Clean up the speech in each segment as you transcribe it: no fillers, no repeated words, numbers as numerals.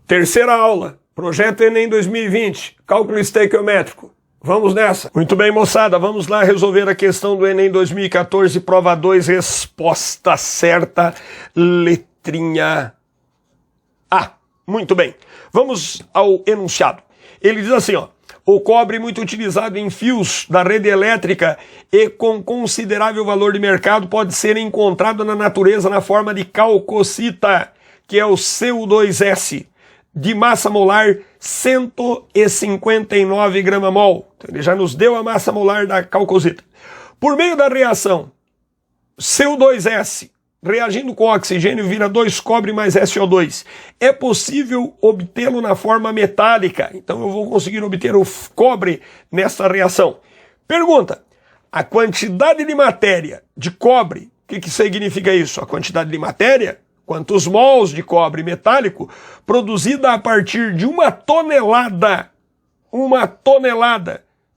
Terceira aula, Projeto Enem 2020, Cálculo estequiométrico. Vamos nessa. Muito bem, moçada, vamos lá resolver a questão do Enem 2014, prova 2, resposta certa, letrinha A. Muito bem, vamos ao enunciado. Ele diz assim, ó: o cobre muito utilizado em fios da rede elétrica e com considerável valor de mercado pode ser encontrado na natureza na forma de calcocita, que é o CO2S, de massa molar 159 grama-mol. Então, ele já nos deu a massa molar da calcocita. Por meio da reação CO2S reagindo com oxigênio vira 2 cobre mais SO2. É possível obtê-lo na forma metálica. Então eu vou conseguir obter o cobre nessa reação. Pergunta: a quantidade de matéria de cobre, o que significa isso? A quantidade de matéria, quantos mols de cobre metálico, produzida a partir de uma tonelada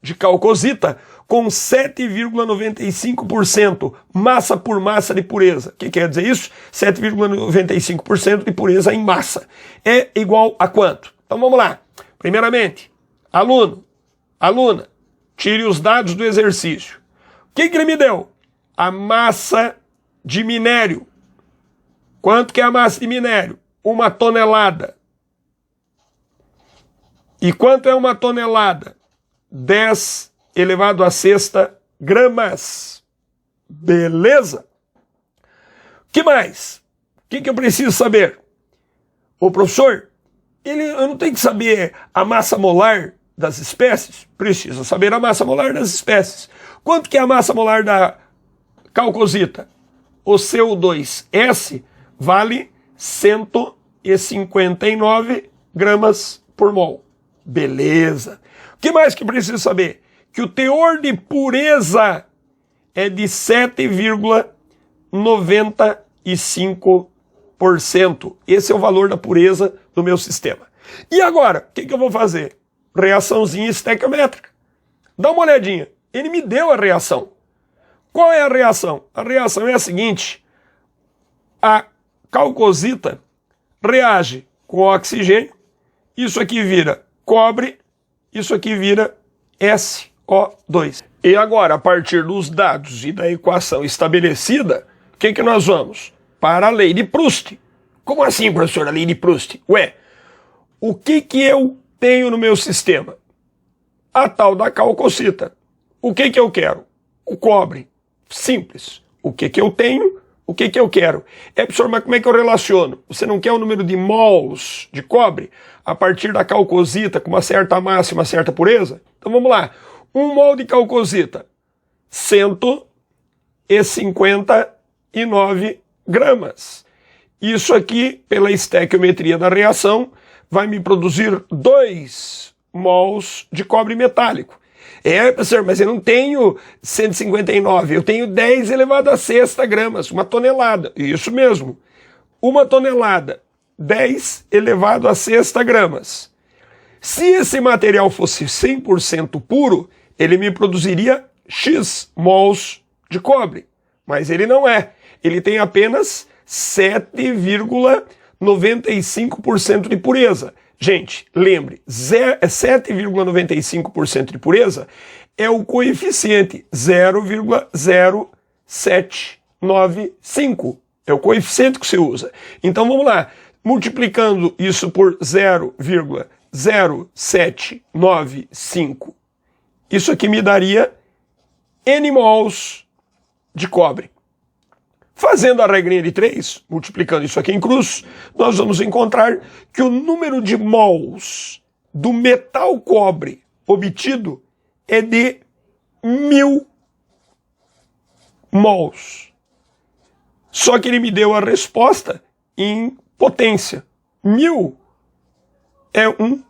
de calcocita, com 7,95% massa por massa de pureza. O que quer dizer isso? 7,95% de pureza em massa. É igual a quanto? Então vamos lá. Primeiramente, aluno, aluna, tire os dados do exercício. O que ele me deu? A massa de minério. Quanto que é a massa de minério? 1 tonelada. E quanto é 1 tonelada? 10 elevado a sexta gramas. Beleza? O que mais? O que eu preciso saber? O professor, eu não tenho que saber a massa molar das espécies? Precisa saber a massa molar das espécies. Quanto que é a massa molar da calcocita? O CO2S vale 159 gramas por mol. Beleza. O que mais que preciso saber? Que o teor de pureza é de 7,95%. Esse é o valor da pureza do meu sistema. E agora, o que eu vou fazer? Reaçãozinha estequiométrica. Dá uma olhadinha. Ele me deu a reação. Qual é a reação? A reação é a seguinte: a calcocita reage com oxigênio, isso aqui vira cobre, isso aqui vira SO2. E agora, a partir dos dados e da equação estabelecida, o que nós vamos? Para a lei de Proust. Como assim, professor, a lei de Proust? Ué, o que eu tenho no meu sistema? A tal da calcocita. O que eu quero? O cobre. Simples. O que eu tenho? O que eu quero? Professor, mas como é que eu relaciono? Você não quer o número de mols de cobre a partir da calcocita com uma certa massa e uma certa pureza? Então vamos lá. 1 mol de calcocita, 159 gramas. Isso aqui, pela estequiometria da reação, vai me produzir 2 mols de cobre metálico. Professor, mas eu não tenho 159, eu tenho 10 elevado a sexta gramas, 1 tonelada. Isso mesmo, 1 tonelada, 10 elevado a sexta gramas. Se esse material fosse 100% puro, ele me produziria X mols de cobre. Mas ele não é. Ele tem apenas 7,95% de pureza. Gente, lembre, 7,95% de pureza é o coeficiente 0,0795. É o coeficiente que você usa. Então vamos lá, multiplicando isso por 0,0795, isso aqui me daria N mols de cobre. Fazendo a regrinha de 3, multiplicando isso aqui em cruz, nós vamos encontrar que o número de mols do metal cobre obtido é de 1000 mols. Só que ele me deu a resposta em potência. 1000 é 1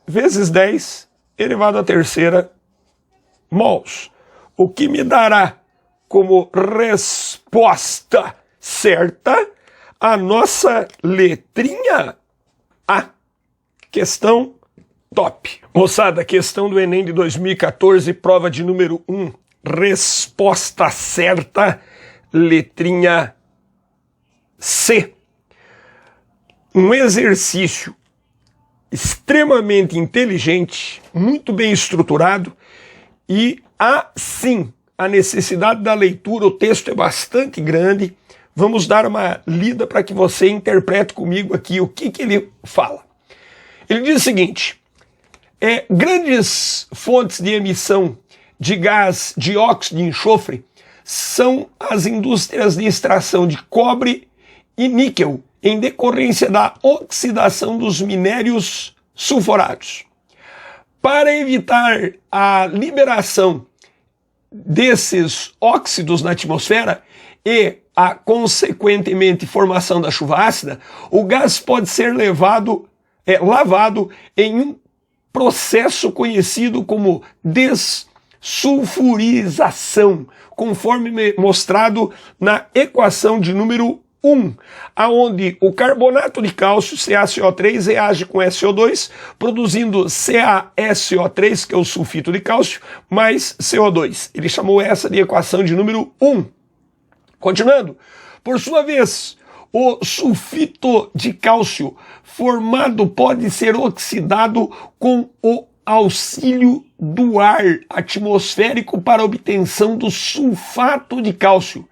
vezes 10 elevado à terceira mols. O que me dará como resposta certa a nossa letrinha A. Questão top. Moçada, questão do Enem de 2014, prova de número 1. Resposta certa, letrinha C. Um exercício extremamente inteligente, muito bem estruturado, e há sim a necessidade da leitura. O texto é bastante grande. Vamos dar uma lida para que você interprete comigo aqui o que ele fala. Ele diz o seguinte: grandes fontes de emissão de gás dióxido de enxofre são as indústrias de extração de cobre e níquel, em decorrência da oxidação dos minérios sulfurados. Para evitar a liberação desses óxidos na atmosfera e a consequentemente formação da chuva ácida, o gás pode ser lavado em um processo conhecido como dessulfurização, conforme mostrado na equação de número 1, aonde o carbonato de cálcio, CaCO3, reage com SO2, produzindo CaSO3, que é o sulfito de cálcio, mais CO2. Ele chamou essa de equação de número 1. Continuando, por sua vez, o sulfito de cálcio formado pode ser oxidado com o auxílio do ar atmosférico para obtenção do sulfato de cálcio,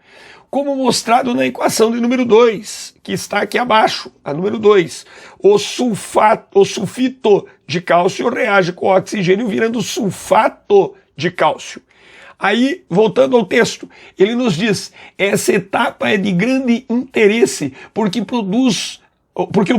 como mostrado na equação de número 2, que está aqui abaixo, a número 2. O sulfito de cálcio reage com o oxigênio virando sulfato de cálcio. Aí, voltando ao texto, ele nos diz: essa etapa é de grande interesse porque o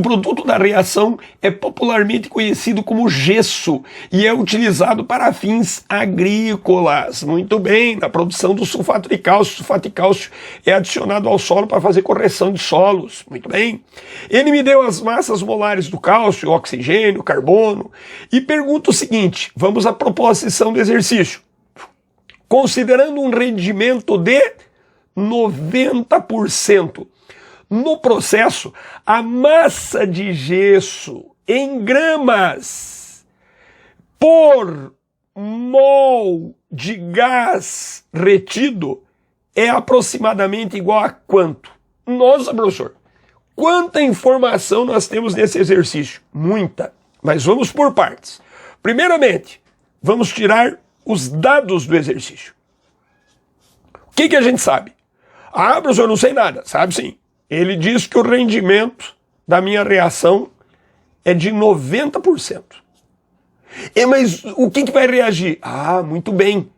produto da reação é popularmente conhecido como gesso e é utilizado para fins agrícolas. Muito bem, na produção do sulfato de cálcio. O sulfato de cálcio é adicionado ao solo para fazer correção de solos. Muito bem. Ele me deu as massas molares do cálcio, oxigênio, carbono, e pergunta o seguinte: vamos à proposição do exercício. Considerando um rendimento de 90%. No processo, a massa de gesso em gramas por mol de gás retido é aproximadamente igual a quanto? Nossa, professor, quanta informação nós temos nesse exercício? Muita, mas vamos por partes. Primeiramente, vamos tirar os dados do exercício. O que a gente sabe? Ah, professor, eu não sei nada. Sabe sim. Ele diz que o rendimento da minha reação é de 90%. Mas o que vai reagir? Ah, muito bem.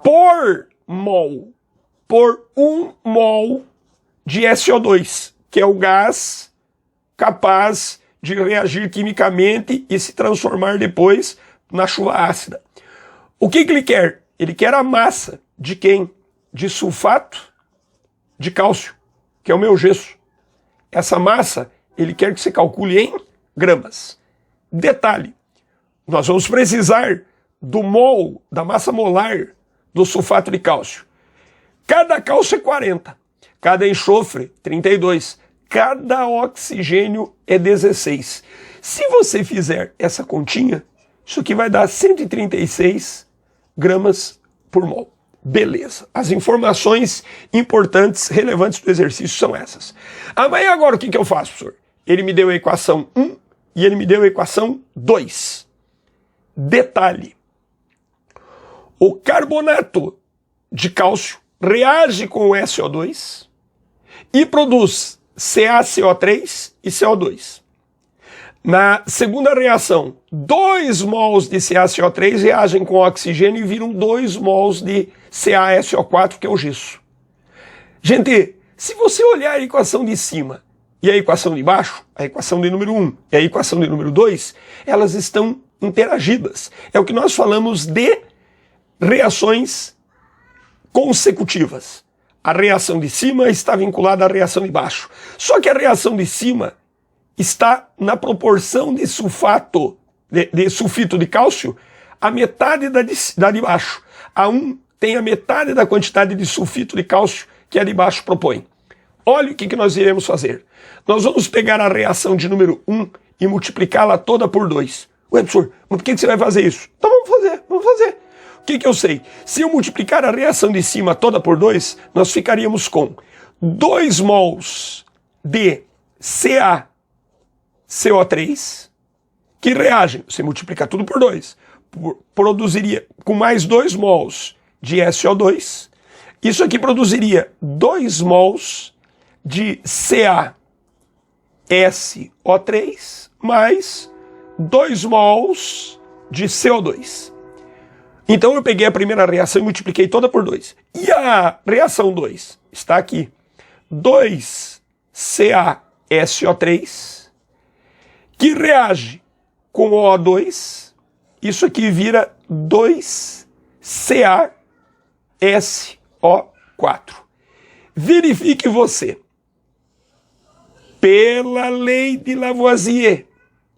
Por mol, por 1 mol de SO2, que é o gás capaz de reagir quimicamente e se transformar depois na chuva ácida. O que ele quer? Ele quer a massa de quem? De sulfato de cálcio, que é o meu gesso. Essa massa, ele quer que você calcule em gramas. Detalhe, nós vamos precisar do mol, da massa molar do sulfato de cálcio. Cada cálcio é 40, cada enxofre, 32, cada oxigênio é 16. Se você fizer essa continha, isso aqui vai dar 136 gramas por mol. Beleza. As informações importantes, relevantes do exercício são essas. Mas agora o que eu faço, professor? Ele me deu a equação 1 e ele me deu a equação 2. Detalhe. O carbonato de cálcio reage com o SO2 e produz CaCO3 e CO2. Na segunda reação, 2 mols de CaCO3 reagem com oxigênio e viram 2 mols de CaSO4, que é o gesso. Gente, se você olhar a equação de cima e a equação de baixo, a equação de número 1 e a equação de número 2, elas estão interagidas. É o que nós falamos de reações consecutivas. A reação de cima está vinculada à reação de baixo. Só que a reação de cima está na proporção de sulfito de cálcio, a metade da de baixo. A 1 tem a metade da quantidade de sulfito de cálcio que a de baixo propõe. Olha o que nós iremos fazer. Nós vamos pegar a reação de número 1 e multiplicá-la toda por 2. Ué, professor, mas por que você vai fazer isso? Então vamos fazer. O que eu sei? Se eu multiplicar a reação de cima toda por 2, nós ficaríamos com 2 mols de CaCO3 que reagem, você multiplica tudo por 2, produziria com mais 2 mols de SO2, isso aqui produziria 2 mols de CaSO3 mais 2 mols de CO2. Então eu peguei a primeira reação e multipliquei toda por 2. E a reação 2 está aqui. 2CaSO3 que reage com O2. Isso aqui vira 2CaSO4. Verifique você, pela lei de Lavoisier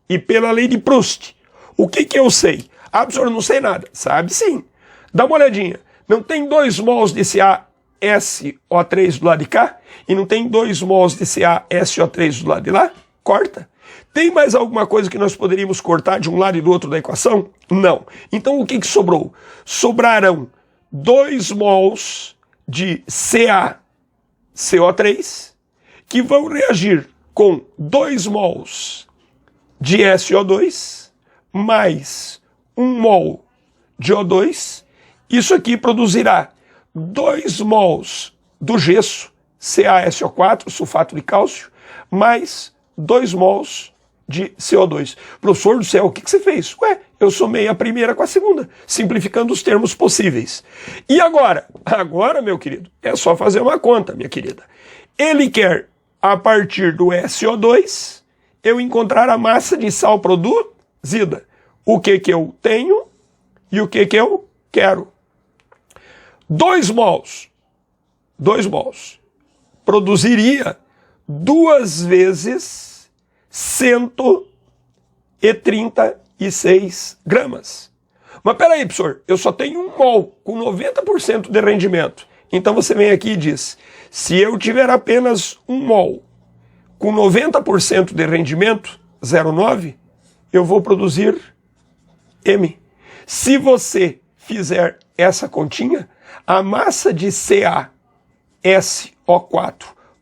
e pela lei de Proust, o que eu sei? Ah, professor, eu não sei nada. Sabe sim. Dá uma olhadinha. Não tem 2 mols de CaSO3 do lado de cá? E não tem 2 mols de CaSO3 do lado de lá? Corta. Tem mais alguma coisa que nós poderíamos cortar de um lado e do outro da equação? Não. Então o que sobrou? Sobrarão 2 mols de CaCO3 que vão reagir com 2 mols de SO2 mais 1 mol de O2. Isso aqui produzirá 2 mols do gesso, CaSO4, sulfato de cálcio, mais 2 mols de CO2. Professor do céu, o que você fez? Ué, eu somei a primeira com a segunda, simplificando os termos possíveis. E agora? Agora, meu querido, é só fazer uma conta, minha querida. Ele quer, a partir do SO2, eu encontrar a massa de sal produzida. O que eu tenho e o que eu quero. 2 mols produziria 2 vezes 136 gramas. Mas peraí, professor, eu só tenho 1 mol com 90% de rendimento. Então você vem aqui e diz, se eu tiver apenas 1 mol com 90% de rendimento, 0,9, eu vou produzir M. Se você fizer essa continha, a massa de CaSO4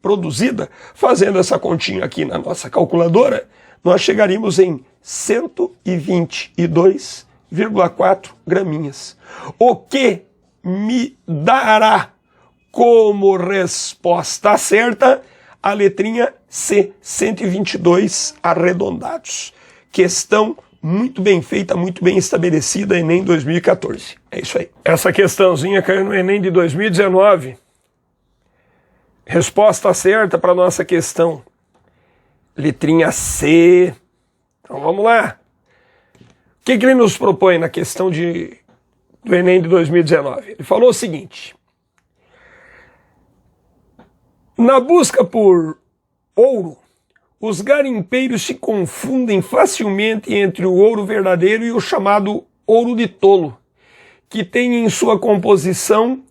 produzida, fazendo essa continha aqui na nossa calculadora, nós chegaríamos em 122,4 graminhas. O que me dará como resposta certa a letrinha C, 122 arredondados. Questão muito bem feita, muito bem estabelecida, Enem 2014. É isso aí. Essa questãozinha caiu no Enem de 2019. Resposta certa para a nossa questão. Letrinha C. Então vamos lá. O que ele nos propõe na questão do Enem de 2019? Ele falou o seguinte. Na busca por ouro, os garimpeiros se confundem facilmente entre o ouro verdadeiro e o chamado ouro de tolo, que tem em sua composição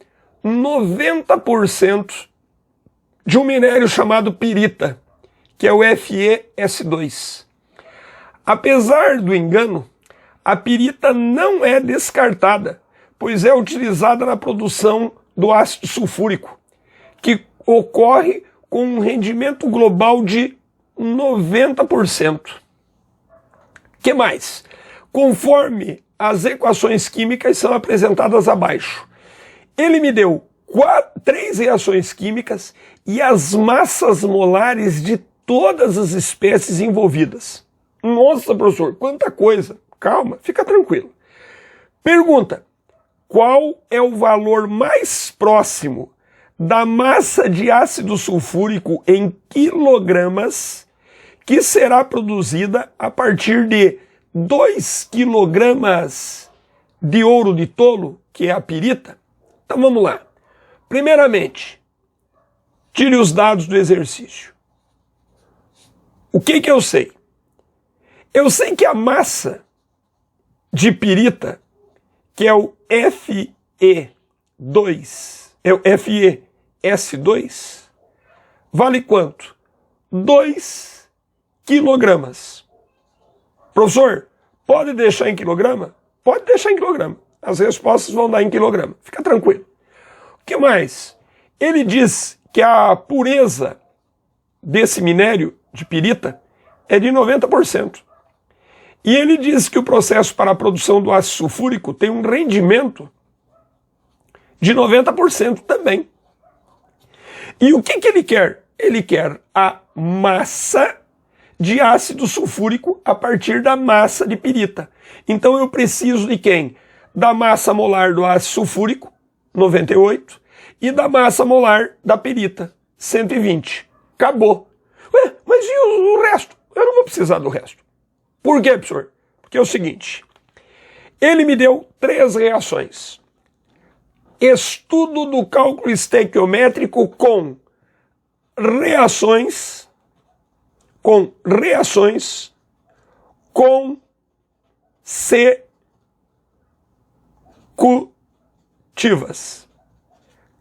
90% de um minério chamado pirita, que é o FeS2. Apesar do engano, a pirita não é descartada, pois é utilizada na produção do ácido sulfúrico, que ocorre com um rendimento global de 90%. Que mais? Conforme as equações químicas são apresentadas abaixo, ele me deu 3 reações químicas e as massas molares de todas as espécies envolvidas. Nossa, professor, quanta coisa! Calma, fica tranquilo. Pergunta: qual é o valor mais próximo da massa de ácido sulfúrico em quilogramas que será produzida a partir de 2 quilogramas de ouro de tolo, que é a pirita? Então vamos lá. Primeiramente, tire os dados do exercício. O que eu sei? Eu sei que a massa de pirita, que é o FeS2, vale quanto? 2 quilogramas. Professor, pode deixar em quilograma? Pode deixar em quilograma. As respostas vão dar em quilograma. Fica tranquilo. O que mais? Ele diz que a pureza desse minério de pirita é de 90%. E ele diz que o processo para a produção do ácido sulfúrico tem um rendimento de 90% também. E o que ele quer? Ele quer a massa de ácido sulfúrico a partir da massa de pirita. Então eu preciso de quem? Da massa molar do ácido sulfúrico, 98, e da massa molar da pirita, 120. Acabou. Ué, mas e o resto? Eu não vou precisar do resto. Por quê, professor? Porque é o seguinte, ele me deu 3 reações. Estudo do cálculo estequiométrico com reações consecutivas.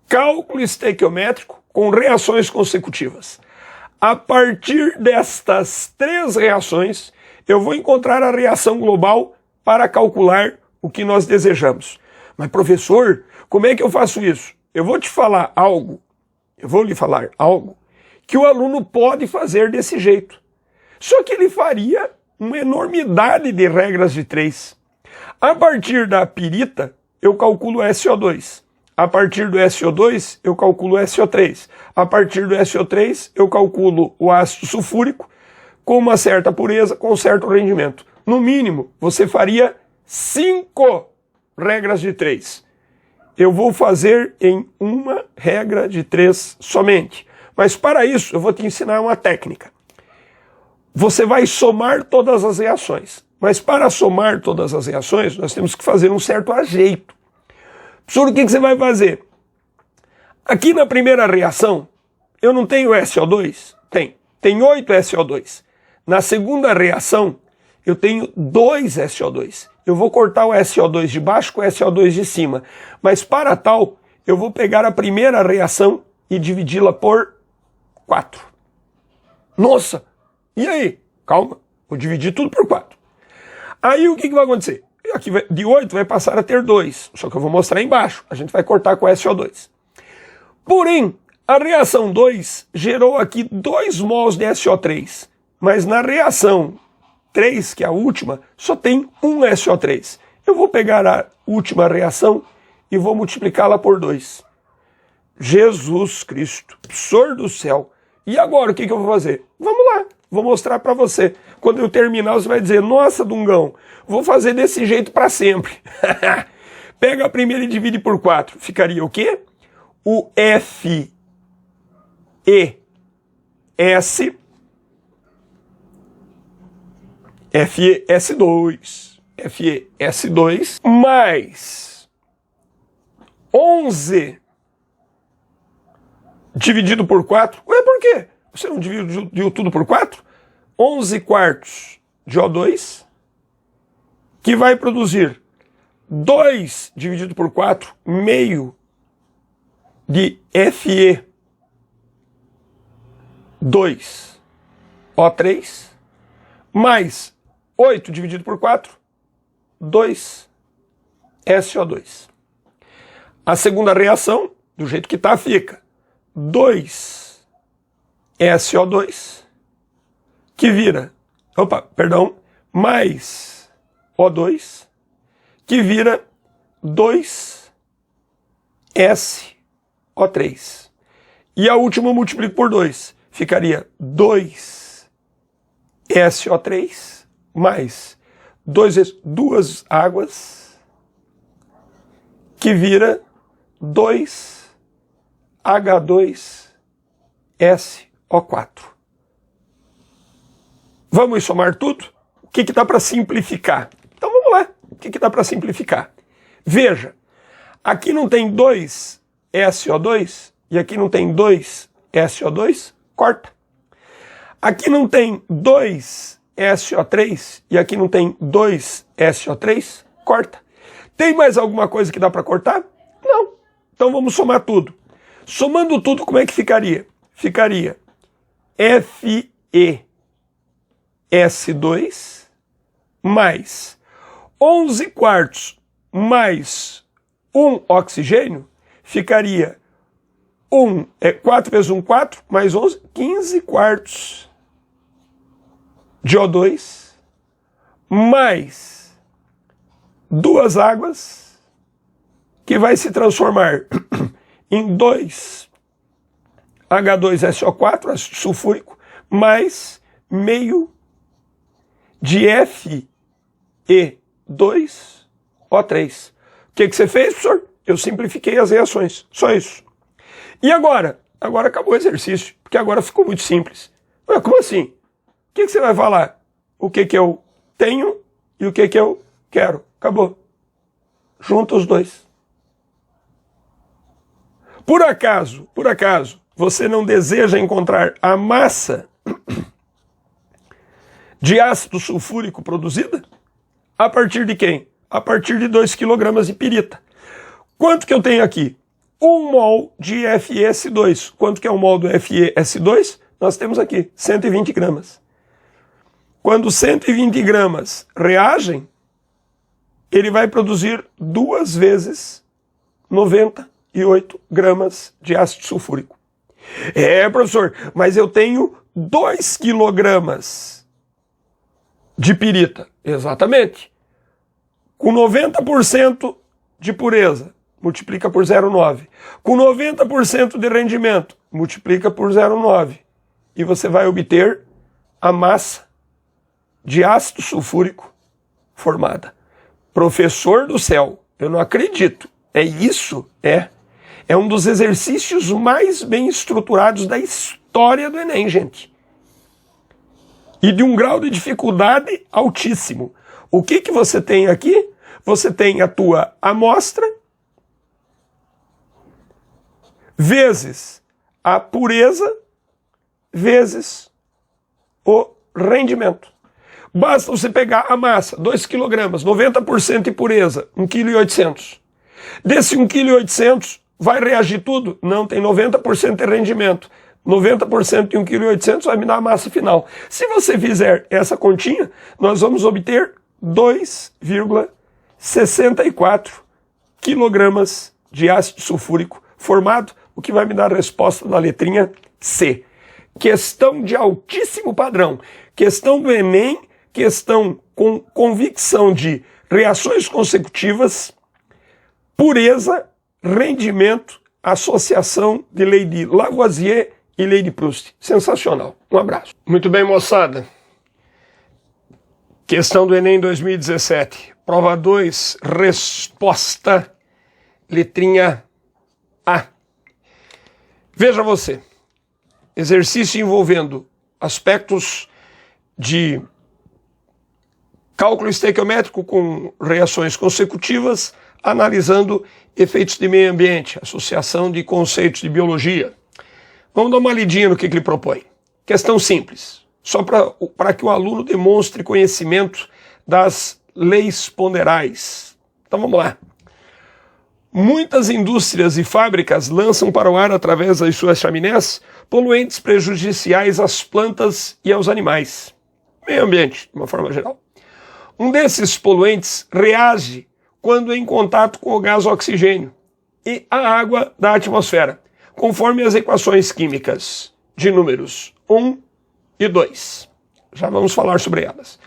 Cálculo estequiométrico com reações consecutivas. A partir destas 3 reações, eu vou encontrar a reação global para calcular o que nós desejamos. Mas, professor, como é que eu faço isso? Eu vou lhe falar algo que o aluno pode fazer desse jeito. Só que ele faria uma enormidade de regras de 3. A partir da pirita, eu calculo SO2. A partir do SO2, eu calculo SO3. A partir do SO3, eu calculo o ácido sulfúrico com uma certa pureza, com certo rendimento. No mínimo, você faria 5 regras de 3. Eu vou fazer em uma regra de 3 somente. Mas para isso, eu vou te ensinar uma técnica. Você vai somar todas as reações. Mas para somar todas as reações, nós temos que fazer um certo ajeito. Professor, o que você vai fazer? Aqui na primeira reação, eu não tenho SO2? Tem 8 SO2. Na segunda reação, eu tenho 2 SO2. Eu vou cortar o SO2 de baixo com o SO2 de cima. Mas para tal, eu vou pegar a primeira reação e dividi-la por 4. Nossa! E aí? Calma, vou dividir tudo por 4. Aí o que vai acontecer? Aqui de 8 vai passar a ter 2, só que eu vou mostrar embaixo. A gente vai cortar com o SO2. Porém, a reação 2 gerou aqui 2 mols de SO3. Mas na reação 3, que é a última, só tem 1 SO3. Eu vou pegar a última reação e vou multiplicá-la por 2. Jesus Cristo, professor do céu. E agora o que eu vou fazer? Vamos lá, vou mostrar para você. Quando eu terminar, você vai dizer, nossa, Dungão, vou fazer desse jeito para sempre. Pega a primeira e divide por 4. Ficaria o quê? O FeS2 mais 11 dividido por 4. Ué, por quê? Você não dividiu tudo por 4? 11 quartos de O2, que vai produzir 2 dividido por 4, meio de Fe2O3, mais 8 dividido por 4, 2 SO2. A segunda reação, do jeito que está, fica 2 SO2, que vira, mais O2, que vira 2 SO3. E a última eu multiplico por 2, ficaria 2 SO3 mais 2 vezes 2 águas, que vira 2 H2SO4. Vamos somar tudo? O que dá para simplificar? Então vamos lá. O que dá para simplificar? Veja, aqui não tem 2 SO2 e aqui não tem 2 SO2, corta. Aqui não tem 2 SO3 e aqui não tem 2 SO3, corta. Tem mais alguma coisa que dá para cortar? Não. Então vamos somar tudo. Somando tudo, como é que ficaria? Ficaria FeS2 mais 11 quartos mais 1 oxigênio, ficaria 4 vezes 1, 4, mais 11, 15 quartos de O2, mais 2 águas, que vai se transformar em 2H2SO4, ácido sulfúrico, mais meio de Fe2O3. O que você fez, professor? Eu simplifiquei as reações, só isso. E agora? Agora acabou o exercício, porque agora ficou muito simples. Mas como assim? O que você vai falar? O que eu tenho e o que eu quero. Acabou. Junta os dois. Por acaso, você não deseja encontrar a massa de ácido sulfúrico produzida? A partir de quem? A partir de 2 kg de pirita. Quanto que eu tenho aqui? 1 mol de FeS2. Quanto que é 1 mol do FeS2? Nós temos aqui 120 gramas. Quando 120 gramas reagem, ele vai produzir 2 vezes 98 gramas de ácido sulfúrico. Professor, mas eu tenho 2 quilogramas de pirita. Exatamente. Com 90% de pureza, multiplica por 0,9. Com 90% de rendimento, multiplica por 0,9. E você vai obter a massa de ácido sulfúrico formada. Professor do céu, eu não acredito. É isso? É um dos exercícios mais bem estruturados da história do Enem, gente. E de um grau de dificuldade altíssimo. O que você tem aqui? Você tem a tua amostra vezes a pureza vezes o rendimento. Basta você pegar a massa, 2 kg, 90% de pureza, 1,8 kg. Desse 1,8 kg, vai reagir tudo? Não, tem 90% de rendimento. 90% de 1,8 kg vai me dar a massa final. Se você fizer essa continha, nós vamos obter 2,64 kg de ácido sulfúrico formado, o que vai me dar a resposta da letrinha C. Questão de altíssimo padrão. Questão do Enem, questão com convicção de reações consecutivas, pureza, rendimento, associação de lei de Lavoisier e lei de Proust. Sensacional. Um abraço. Muito bem, moçada. Questão do Enem 2017. Prova 2, resposta, letrinha A. Veja você. Exercício envolvendo aspectos de cálculo estequiométrico com reações consecutivas, analisando efeitos de meio ambiente, associação de conceitos de biologia. Vamos dar uma lidinha no que ele propõe. Questão simples, só para que o aluno demonstre conhecimento das leis ponderais. Então vamos lá. Muitas indústrias e fábricas lançam para o ar, através das suas chaminés, poluentes prejudiciais às plantas e aos animais. Meio ambiente, de uma forma geral. Um desses poluentes reage quando em contato com o gás oxigênio e a água da atmosfera, conforme as equações químicas de números 1 e 2. Já vamos falar sobre elas.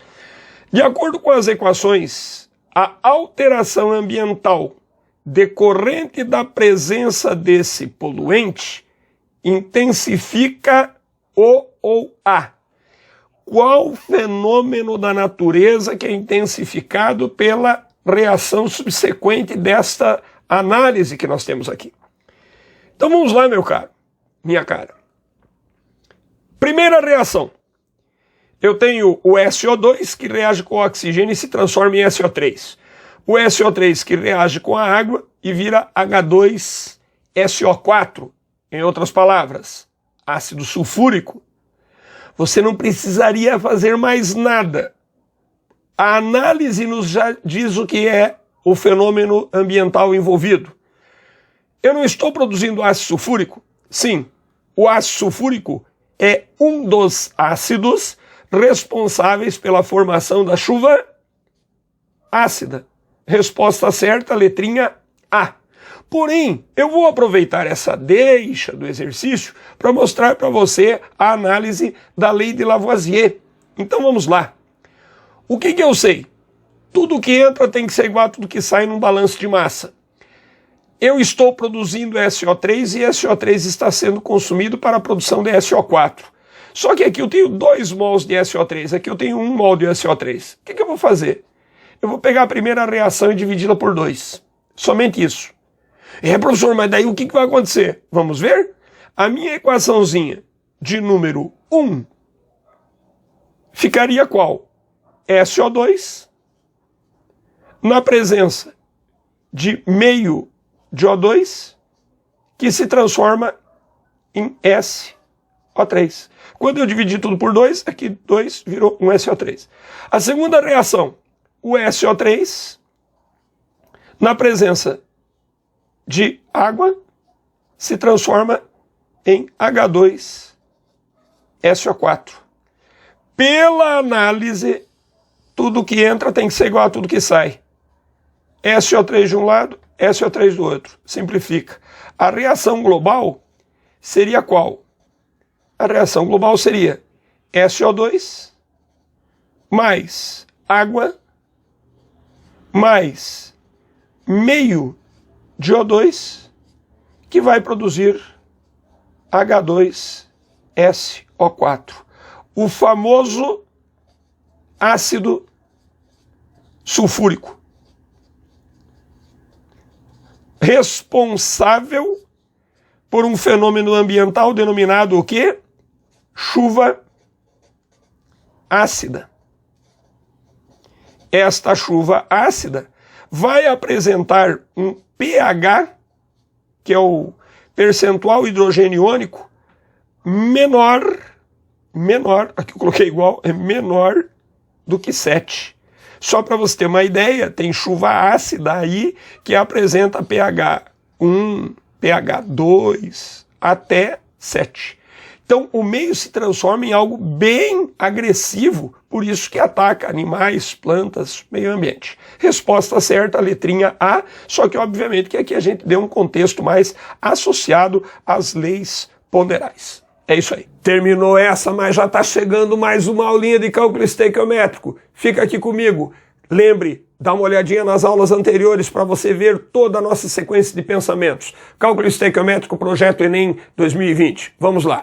De acordo com as equações, a alteração ambiental decorrente da presença desse poluente intensifica o ou a. Qual fenômeno da natureza que é intensificado pela reação subsequente desta análise que nós temos aqui? Então vamos lá, meu caro, minha cara. Primeira reação. Eu tenho o SO2 que reage com o oxigênio e se transforma em SO3. O SO3 que reage com a água e vira H2SO4. Em outras palavras, ácido sulfúrico. Você não precisaria fazer mais nada. A análise nos já diz o que é o fenômeno ambiental envolvido. Eu não estou produzindo ácido sulfúrico? Sim, o ácido sulfúrico é um dos ácidos responsáveis pela formação da chuva ácida. Resposta certa, letrinha A. Porém, eu vou aproveitar essa deixa do exercício para mostrar para você a análise da lei de Lavoisier. Então vamos lá. O que eu sei? Tudo que entra tem que ser igual a tudo que sai num balanço de massa. Eu estou produzindo SO3 e SO3 está sendo consumido para a produção de SO4. Só que aqui eu tenho 2 mols de SO3, aqui eu tenho 1 mol de SO3. O que eu vou fazer? Eu vou pegar a primeira reação e dividi-la por 2. Somente isso. Professor, mas daí o que vai acontecer? Vamos ver? A minha equaçãozinha de número 1 ficaria qual? SO2 na presença de meio de O2 que se transforma em SO3. Quando eu dividi tudo por 2, aqui 2 virou um SO3. A segunda reação, o SO3 na presença de água se transforma em H2SO4. Pela análise, tudo que entra tem que ser igual a tudo que sai. SO3 de um lado, SO3 do outro. Simplifica. A reação global seria qual? A reação global seria SO2 mais água mais meio de O2 que vai produzir H2SO4. O famoso ácido sulfúrico. Responsável por um fenômeno ambiental denominado o quê? Chuva ácida. Esta chuva ácida vai apresentar um pH, que é o percentual hidrogênio iônico, menor, aqui eu coloquei igual, é menor do que 7. Só para você ter uma ideia, tem chuva ácida aí que apresenta pH 1, pH 2 até 7. Então o meio se transforma em algo bem agressivo, por isso que ataca animais, plantas, meio ambiente. Resposta certa, letrinha A, só que obviamente que aqui a gente deu um contexto mais associado às leis ponderais. É isso aí. Terminou essa, mas já está chegando mais uma aulinha de cálculo estequiométrico. Fica aqui comigo. Lembre, dá uma olhadinha nas aulas anteriores para você ver toda a nossa sequência de pensamentos. Cálculo estequiométrico, projeto Enem 2020. Vamos lá.